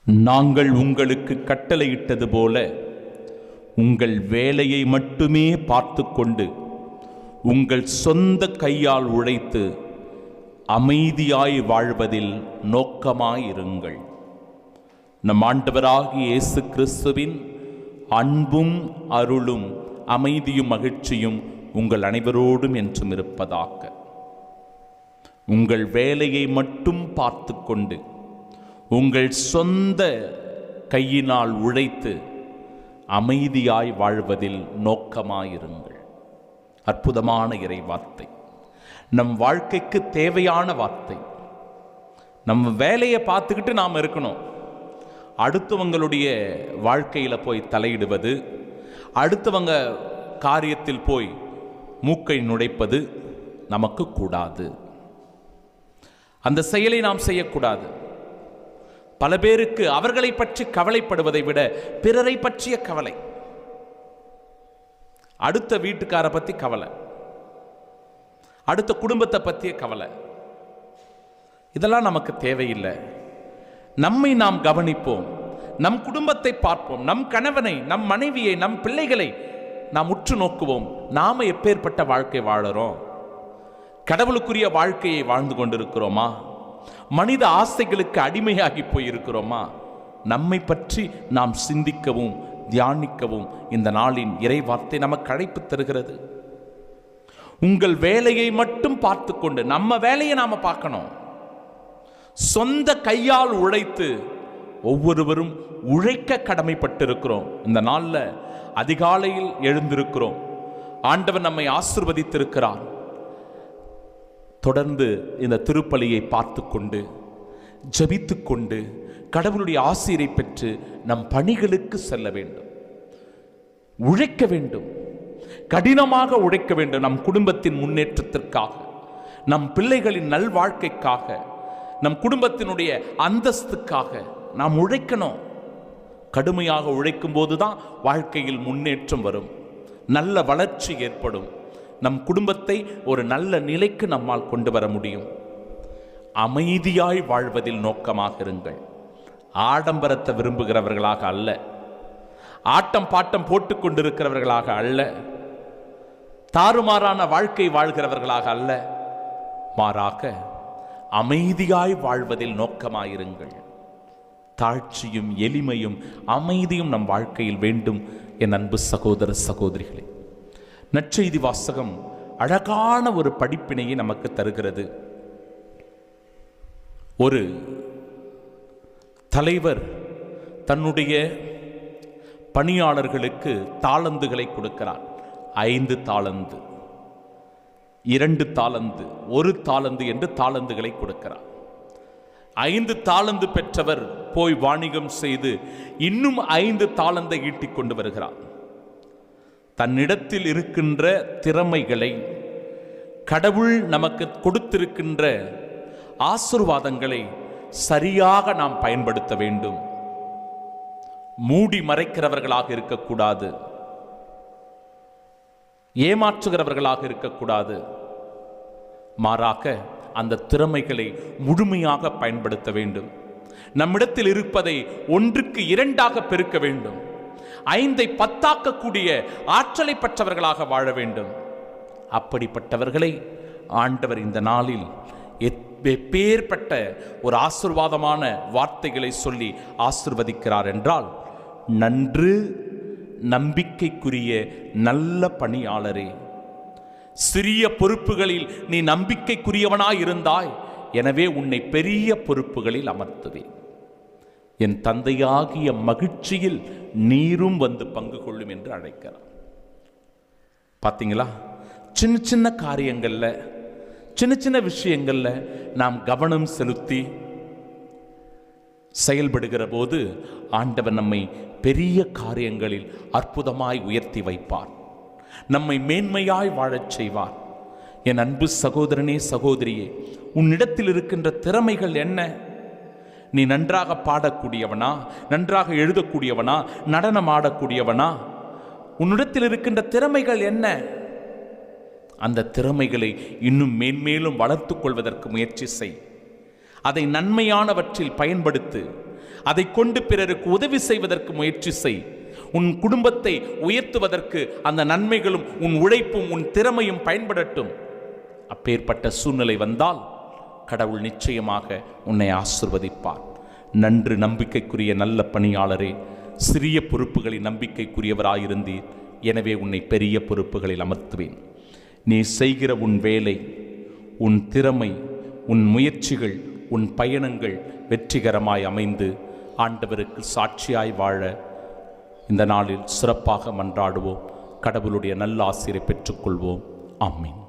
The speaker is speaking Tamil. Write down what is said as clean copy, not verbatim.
நாங்கள் உங்களுக்கு கட்டளையிட்டது போல உங்கள் வேலையை மட்டுமே பார்த்து கொண்டு உங்கள் சொந்த கையால் உழைத்து அமைதியாய் வாழ்வதில் நோக்கமாயிருங்கள். நம் ஆண்டவராகிய இயேசு கிறிஸ்துவின் அன்பும் அருளும் அமைதியும் மகிழ்ச்சியும் உங்கள் அனைவரோடும் என்றும் இருப்பதாக. உங்கள் வேலையை மட்டும் பார்த்து கொண்டு உங்கள் சொந்த கையினால் உழைத்து அமைதியாய் வாழ்வதில் நோக்கமாயிருங்கள். அற்புதமான இறை வார்த்தை, நம் வாழ்க்கைக்கு தேவையான வார்த்தை. நம்ம வேலையை பார்த்துக்கிட்டு நாம் இருக்கணும். அடுத்தவங்களுடைய வாழ்க்கையில் போய் தலையிடுவது, அடுத்தவங்க காரியத்தில் போய் மூக்கை நுழைப்பது நமக்கு கூடாது. அந்த செயலை நாம் செய்யக்கூடாது. பல பேருக்கு அவர்களை பற்றி கவலைப்படுவதை விட பிறரை பற்றிய கவலை, அடுத்த வீட்டுக்கார பற்றி கவலை, அடுத்த குடும்பத்தை பற்றிய கவலை, இதெல்லாம் நமக்கு தேவையில்லை. நம்மை நாம் கவனிப்போம், நம் குடும்பத்தை பார்ப்போம், நம் கணவனை, நம் மனைவியை, நம் பிள்ளைகளை நாம் உற்று நோக்குவோம். நாம எப்பேற்பட்ட வாழ்க்கை வாழறோம்? கடவுளுக்குரிய வாழ்க்கையை வாழ்ந்து கொண்டிருக்கிறோமா? மனித ஆசைகளுக்கு அடிமையாகி போயிருக்கிறோமா? நம்மை பற்றி நாம் சிந்திக்கவும் தியானிக்கவும் இந்த நாளின் இறை வார்த்தை நமக்கு அழைப்பு தருகிறது. உங்கள் வேலையை மட்டும் பார்த்து கொண்டு, நம்ம வேலையை நாம பார்க்கணும். சொந்த கையால் உழைத்து, ஒவ்வொருவரும் உழைக்க கடமைப்பட்டிருக்கிறோம். இந்த நாளில் அதிகாலையில் எழுந்திருக்கிறோம். ஆண்டவர் நம்மை ஆசீர்வதித்திருக்கிறார். தொடர்ந்து இந்த திருப்பலியை பார்த்து கொண்டு ஜெபித்து கொண்டு கடவுளுடைய ஆசீரை பெற்று நம் பணிகளுக்கு செல்ல வேண்டும். உழைக்க வேண்டும், கடினமாக உழைக்க வேண்டும். நம் குடும்பத்தின் முன்னேற்றத்திற்காக, நம் பிள்ளைகளின் நல்வாழ்க்கைக்காக, நம் குடும்பத்தினுடைய அந்தஸ்துக்காக நாம் உழைக்கணும். கடுமையாக உழைக்கும் போதுதான் வாழ்க்கையில் முன்னேற்றம் வரும், நல்ல வளர்ச்சி ஏற்படும். நம் குடும்பத்தை ஒரு நல்ல நிலைக்கு நம்மால் கொண்டு வர முடியும். அமைதியாய் வாழ்வதில் நோக்கமாக இருங்கள். ஆடம்பரத்தை விரும்புகிறவர்களாக அல்ல, ஆட்டம் பாட்டம் போட்டு கொண்டிருக்கிறவர்களாக அல்ல, தாறுமாறான வாழ்க்கை வாழ்கிறவர்களாக அல்ல, மாறாக அமைதியாய் வாழ்வதில் நோக்கமாயிருங்கள். தாழ்ச்சியும் எளிமையும் அமைதியும் நம் வாழ்க்கையில் வேண்டும். என் அன்பு சகோதர சகோதரிகளே, நற்செய்தி வாசகம் அழகான ஒரு படிப்பினையை நமக்கு தருகிறது. ஒரு தலைவர் தன்னுடைய பணியாளர்களுக்கு தாளந்துகளை கொடுக்கிறார். 5 தாளந்து, 2 தாளந்து, 1 தாளந்து என்று தாளந்துகளை கொடுக்கிறார். 5 தாளந்து பெற்றவர் போய் வாணிகம் செய்து இன்னும் 5 தாளந்தை ஈட்டிக் கொண்டு வருகிறார். தன்னிடத்தில் இருக்கின்ற திறமைகளை, கடவுள் நமக்கு கொடுத்திருக்கின்ற ஆசீர்வாதங்களை சரியாக நாம் பயன்படுத்த வேண்டும். மூடி மறைக்கிறவர்களாக இருக்கக்கூடாது, ஏமாற்றுகிறவர்களாக இருக்கக்கூடாது. மாறாக அந்த திறமைகளை முழுமையாக பயன்படுத்த வேண்டும். நம்மிடத்தில் இருப்பதை 1க்கு 2ஆக பெருக்க வேண்டும். 5ஐ 10ஆக்கக்கூடிய ஆற்றலை பெற்றவர்களாக வாழ வேண்டும். அப்படிப்பட்டவர்களை ஆண்டவர் இந்த நாளில் எப்பேற்பட்ட ஒரு ஆசீர்வாதமான வார்த்தைகளை சொல்லி ஆசீர்வதிக்கிறார் என்றால், நன்று நம்பிக்கைக்குரிய நல்ல பணியாளரே, சிறிய பொறுப்புகளில் நீ நம்பிக்கைக்குரியவனாய் இருந்தாய், எனவே உன்னை பெரிய பொறுப்புகளில் அமர்த்துவேன். என் தந்தையாகிய மகிழ்ச்சியில் நீரும் வந்து பங்கு கொள்ளும் என்று அழைக்கிறார். பார்த்தீங்களா? சின்ன சின்ன காரியங்கள்ல, சின்ன சின்ன விஷயங்கள்ல நாம் கவனம் செலுத்தி செயல்படுகிற போது ஆண்டவர் நம்மை பெரிய காரியங்களில் அற்புதமாய் உயர்த்தி வைப்பார், நம்மை மேன்மையாய் வாழச் செய்வார். என் அன்பு சகோதரனே சகோதரியே, உன்னிடத்தில் இருக்கின்ற திறமைகள் என்ன? நீ நன்றாக பாடக்கூடியவனா, நன்றாக எழுதக்கூடியவனா, நடனம் ஆடக்கூடியவனா? உன்னிடத்தில் இருக்கின்ற திறமைகள் என்ன? அந்த திறமைகளை இன்னும் மேன்மேலும் வளர்த்து கொள்வதற்கு முயற்சி செய். அதை நன்மையானவற்றில் பயன்படுத்து. அதை கொண்டு பிறருக்கு உதவி செய்வதற்கு முயற்சி செய். உன் குடும்பத்தை உயர்த்துவதற்கு அந்த நன்மைகளும் உன் உழைப்பும் உன் திறமையும் பயன்படட்டும். அப்பேற்பட்ட சூழ்நிலை வந்தால் கடவுள் நிச்சயமாக உன்னை ஆசிர்வதிப்பார். நன்று நம்பிக்கைக்குரிய நல்ல பணியாளரே, சிறிய பொறுப்புகளில் நம்பிக்கைக்குரியவராயிருந்தீர். எனவே உன்னை பெரிய பொறுப்புகளில் அமர்த்துவேன். நீ செய்கிற உன் வேலை, உன் திறமை, உன் முயற்சிகள், உன் பயணங்கள் வெற்றிகரமாய் அமைந்து ஆண்டவருக்கு சாட்சியாய் வாழ இந்த நாளில் சிறப்பாக மன்றாடுவோம். கடவுளுடைய நல்ல ஆசிரை பெற்றுக்கொள்வோம். ஆமீன்.